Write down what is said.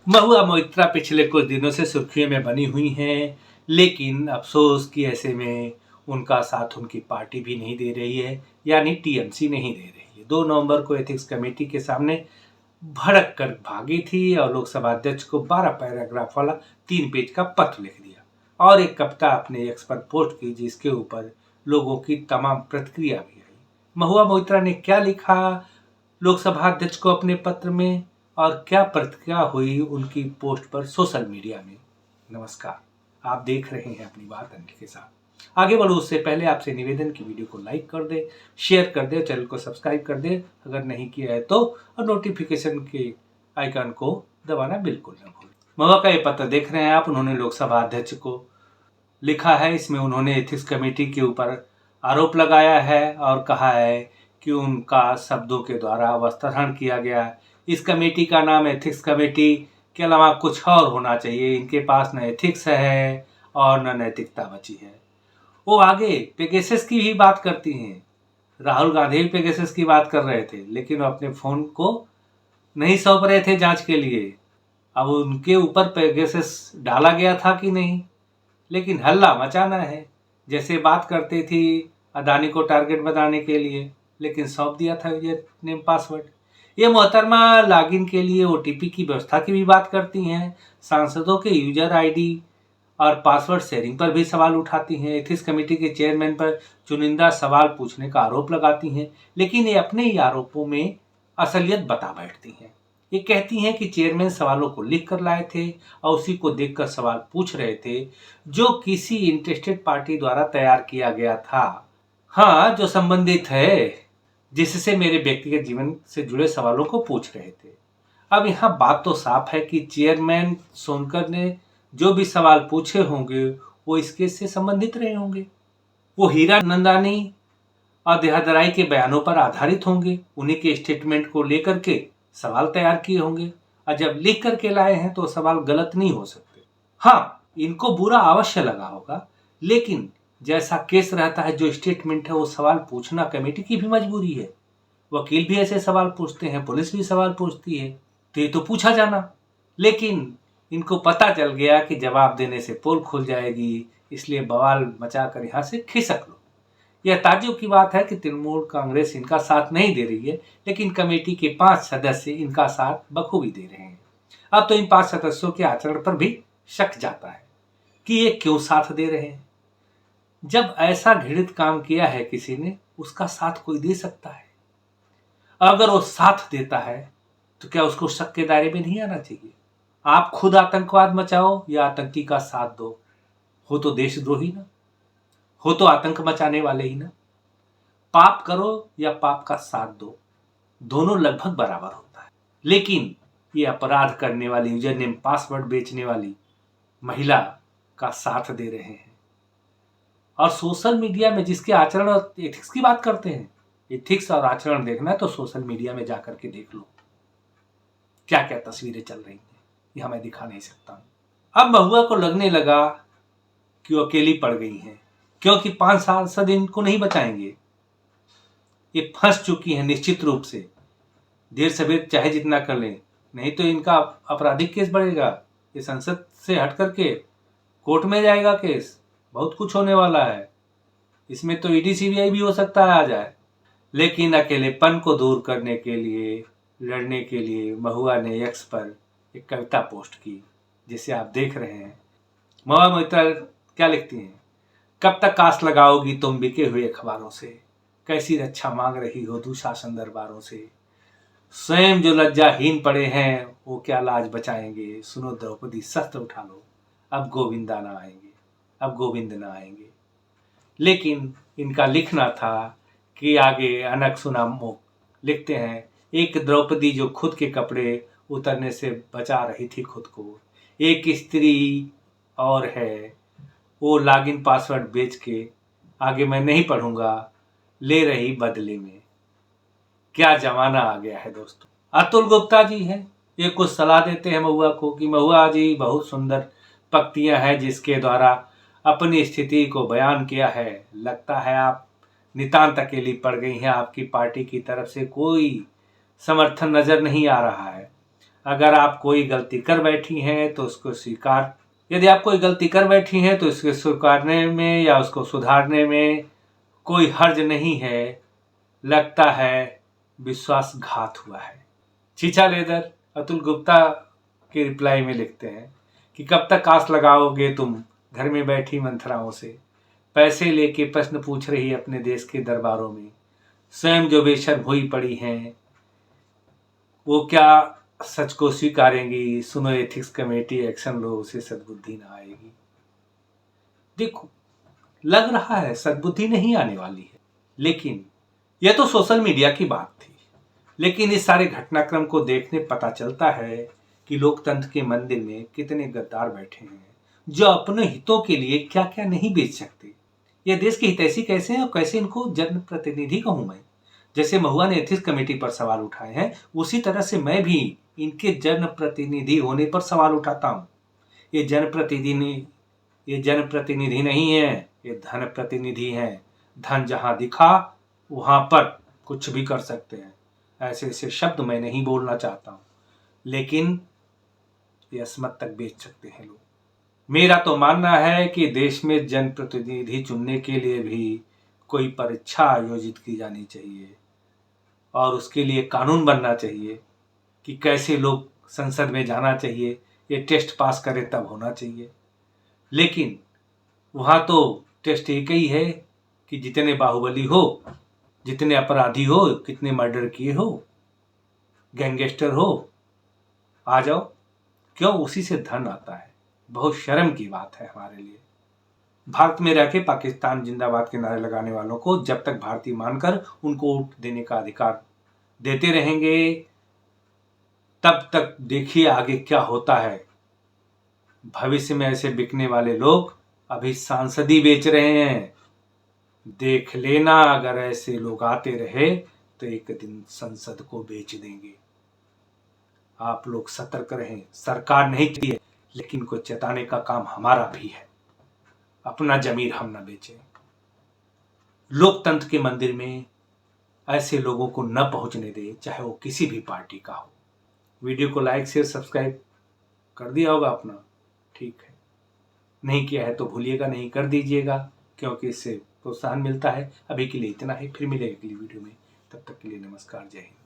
महुआ मोइत्रा पिछले कुछ दिनों से सुर्खियों में बनी हुई हैं, लेकिन अफसोस कि ऐसे में उनका साथ उनकी पार्टी भी नहीं दे रही है, यानी टीएमसी नहीं दे रही है। 2 नवंबर को एथिक्स कमेटी के सामने भड़क कर भागी थी और लोकसभा अध्यक्ष को 12 पैराग्राफ वाला 3 पेज का पत्र लिख दिया और एक कविता अपने एक्स पर पोस्ट की, जिसके ऊपर लोगों की तमाम प्रतिक्रिया भी आई। महुआ मोइत्रा ने क्या लिखा लोकसभा अध्यक्ष को अपने पत्र में और क्या प्रतिक्रिया हुई उनकी पोस्ट पर सोशल मीडिया में। नमस्कार, आप देख रहे हैं अपनी बात अनिल के साथ। आगे बढ़ो उससे पहले आपसे निवेदन की वीडियो को लाइक कर दे, शेयर कर दे, चैनल को सब्सक्राइब कर दे अगर नहीं किया है तो, और नोटिफिकेशन के आइकन को दबाना बिल्कुल न भूलें। महुआ का ये पत्र देख रहे हैं आप, उन्होंने लोकसभा अध्यक्ष को लिखा है। इसमें उन्होंने एथिक्स कमेटी के ऊपर आरोप लगाया है और कहा है कि उनका शब्दों के द्वारा अवस्तरण किया गया। इस कमेटी का नाम एथिक्स कमेटी के अलावा कुछ और होना चाहिए। इनके पास न एथिक्स है और न नैतिकता बची है। वो आगे पेगासस की भी बात करती हैं। राहुल गांधी भी पेगासस की बात कर रहे थे, लेकिन वो अपने फोन को नहीं सौंप रहे थे जांच के लिए। अब उनके ऊपर पेगासस डाला गया था कि नहीं, लेकिन हल्ला मचाना है। जैसे बात करती थी अदानी को टारगेट बनाने के लिए, लेकिन सौंप दिया था यूजर नेम पासवर्ड। ये मोहतरमा लॉगिन के लिए ओटीपी की व्यवस्था की भी बात करती हैं। सांसदों के यूजर आईडी और पासवर्ड शेयरिंग पर भी सवाल उठाती हैं। एथिक्स कमेटी के चेयरमैन पर चुनिंदा सवाल पूछने का आरोप लगाती हैं, लेकिन ये अपने ही आरोपों में असलियत बता बैठती हैं। ये कहती हैं कि चेयरमैन सवालों को लिख कर लाए थे और उसी को देखकर सवाल पूछ रहे थे, जो किसी इंटरेस्टेड पार्टी द्वारा तैयार किया गया था। हाँ, जो संबंधित है, जिससे मेरे व्यक्तिगत जीवन से जुड़े सवालों को पूछ रहे थे। अब यहाँ बात तो साफ है कि चेयरमैन सोनकर ने जो भी सवाल पूछे होंगे वो इस केस से संबंधित रहे होंगे। वो हीरा नंदानी और देहादराई के बयानों पर आधारित होंगे। उन्हीं के स्टेटमेंट को लेकर के सवाल तैयार किए होंगे, और जब लिख करके लाए हैं तो सवाल गलत नहीं हो सकते। हाँ, इनको बुरा अवश्य लगा होगा, लेकिन जैसा केस रहता है, जो स्टेटमेंट है वो सवाल पूछना कमेटी की भी मजबूरी है। वकील भी ऐसे सवाल पूछते हैं, पुलिस भी सवाल पूछती है, तो ये तो पूछा जाना। लेकिन इनको पता चल गया कि जवाब देने से पोल खुल जाएगी, इसलिए बवाल मचाकर यहाँ से खिसक लो। यह ताज्जुब की बात है कि तृणमूल कांग्रेस इनका साथ नहीं दे रही है, लेकिन कमेटी के 5 सदस्य इनका साथ बखूबी दे रहे हैं। अब तो इन 5 सदस्यों के आचरण पर भी शक जाता है कि ये क्यों साथ दे रहे हैं। जब ऐसा घृणित काम किया है किसी ने, उसका साथ कोई दे सकता है। अगर वो साथ देता है तो क्या उसको शक के दायरे में नहीं आना चाहिए? आप खुद आतंकवाद मचाओ या आतंकी का साथ दो, हो तो देशद्रोही ना, हो तो आतंक मचाने वाले ही ना। पाप करो या पाप का साथ दो, दोनों लगभग बराबर होता है। लेकिन ये अपराध करने वाली, यूजर नेम पासवर्ड बेचने वाली महिला का साथ दे रहे हैं। और सोशल मीडिया में जिसके आचरण और एथिक्स की बात करते हैं, एथिक्स और आचरण देखना है तो सोशल मीडिया में जाकर के देख लो क्या क्या तस्वीरें चल रही हैं। यह मैं दिखा नहीं सकता हूं। अब महुआ को लगने लगा कि वो अकेली पड़ गई हैं, क्योंकि 5 सांसद इनको नहीं बचाएंगे। ये फंस चुकी हैं निश्चित रूप से। देर सवेर चाहे जितना कर लें, नहीं तो इनका आपराधिक केस बढ़ेगा। ये संसद से हट करके कोर्ट में जाएगा केस, बहुत कुछ होने वाला है। इसमें तो ईडी सीबीआई भी हो सकता है आ जाए। लेकिन अकेलेपन को दूर करने के लिए, लड़ने के लिए महुआ ने एक्स पर एक कविता पोस्ट की, जिसे आप देख रहे हैं। महुआ मोइत्रा क्या लिखती हैं? कब तक आस लगाओगी तुम बिके हुए अखबारों से, कैसी रक्षा मांग रही हो दुशासन दरबारों से। स्वयं जो लज्जाहीन पड़े हैं वो क्या लाज बचाएंगे। सुनो द्रौपदी शस्त्र उठा लो, अब गोविंदा ना आएंगे, अब गोविंद ना आएंगे। लेकिन इनका लिखना था कि आगे अनक सुना मुख लिखते हैं, एक द्रौपदी जो खुद के कपड़े उतरने से बचा रही थी खुद को, एक स्त्री और है वो लॉगिन पासवर्ड बेच के, आगे मैं नहीं पढ़ूंगा, ले रही बदले में। क्या जमाना आ गया है दोस्तों। अतुल गुप्ता जी हैं, ये कुछ सलाह देते हैं महुआ को कि महुआ जी बहुत सुंदर पंक्तियां हैं जिसके द्वारा अपनी स्थिति को बयान किया है। लगता है आप नितांत अकेली पड़ गई हैं, आपकी पार्टी की तरफ से कोई समर्थन नजर नहीं आ रहा है। अगर आप कोई गलती कर बैठी हैं तो उसको स्वीकार, यदि आप कोई गलती कर बैठी हैं तो इसके स्वीकारने में या उसको सुधारने में कोई हर्ज नहीं है। लगता है विश्वासघात हुआ है। चीचा लेदर अतुल गुप्ता के रिप्लाई में लिखते हैं कि कब तक आस लगाओगे तुम घर में बैठी मंथराओं से, पैसे लेके प्रश्न पूछ रही अपने देश के दरबारों में, स्वयं जो बेशर्म हुई पड़ी हैं वो क्या सच को स्वीकारेंगी। सुनो एथिक्स कमेटी, एक्शन लो, उसे सद्बुद्धि ना आएगी। देखो, लग रहा है सद्बुद्धि नहीं आने वाली है, लेकिन यह तो सोशल मीडिया की बात थी। लेकिन इस सारे घटनाक्रम को देखने पता चलता है कि लोकतंत्र के मंदिर में कितने गद्दार बैठे हैं जो अपने हितों के लिए क्या क्या नहीं बेच सकते। यह देश के हितैषी कैसे हैं और कैसे इनको जनप्रतिनिधि कहूं मैं। जैसे महुआ ने एथिक्स कमेटी पर सवाल उठाए हैं, उसी तरह से मैं भी इनके जनप्रतिनिधि होने पर सवाल उठाता हूं। ये जनप्रतिनिधि नहीं है, ये धन प्रतिनिधि हैं। धन जहां दिखा वहां पर कुछ भी कर सकते हैं। ऐसे ऐसे शब्द मैं नहीं बोलना चाहता हूं, लेकिन ये अस्मत तक बेच सकते हैं लोग। मेरा तो मानना है कि देश में जनप्रतिनिधि चुनने के लिए भी कोई परीक्षा आयोजित की जानी चाहिए और उसके लिए कानून बनना चाहिए कि कैसे लोग संसद में जाना चाहिए। ये टेस्ट पास करे तब होना चाहिए। लेकिन वहाँ तो टेस्ट एक ही है कि जितने बाहुबली हो, जितने अपराधी हो, कितने मर्डर किए हो, गैंगस्टर हो, आ जाओ। क्यों? उसी से धन आता है। बहुत शर्म की बात है हमारे लिए। भारत में रह के पाकिस्तान जिंदाबाद के नारे लगाने वालों को जब तक भारतीय मानकर उनको वोट देने का अधिकार देते रहेंगे, तब तक देखिए आगे क्या होता है। भविष्य में ऐसे बिकने वाले लोग अभी सांसदी बेच रहे हैं। देख लेना, अगर ऐसे लोग आते रहे तो एक दिन संसद को बेच देंगे। आप लोग सतर्क रहें। सरकार नहीं चाहिए, लेकिन को चेताने का काम हमारा भी है। अपना जमीर हम न बेचें। लोकतंत्र के मंदिर में ऐसे लोगों को न पहुंचने दें, चाहे वो किसी भी पार्टी का हो। वीडियो को लाइक शेयर सब्सक्राइब कर दिया होगा अपना, ठीक है। नहीं किया है तो भूलिएगा नहीं, कर दीजिएगा, क्योंकि इससे प्रोत्साहन मिलता है। अभी के लिए इतना ही, फिर मिलेगा अगली वीडियो में। तब तक के लिए नमस्कार, जय हिंद।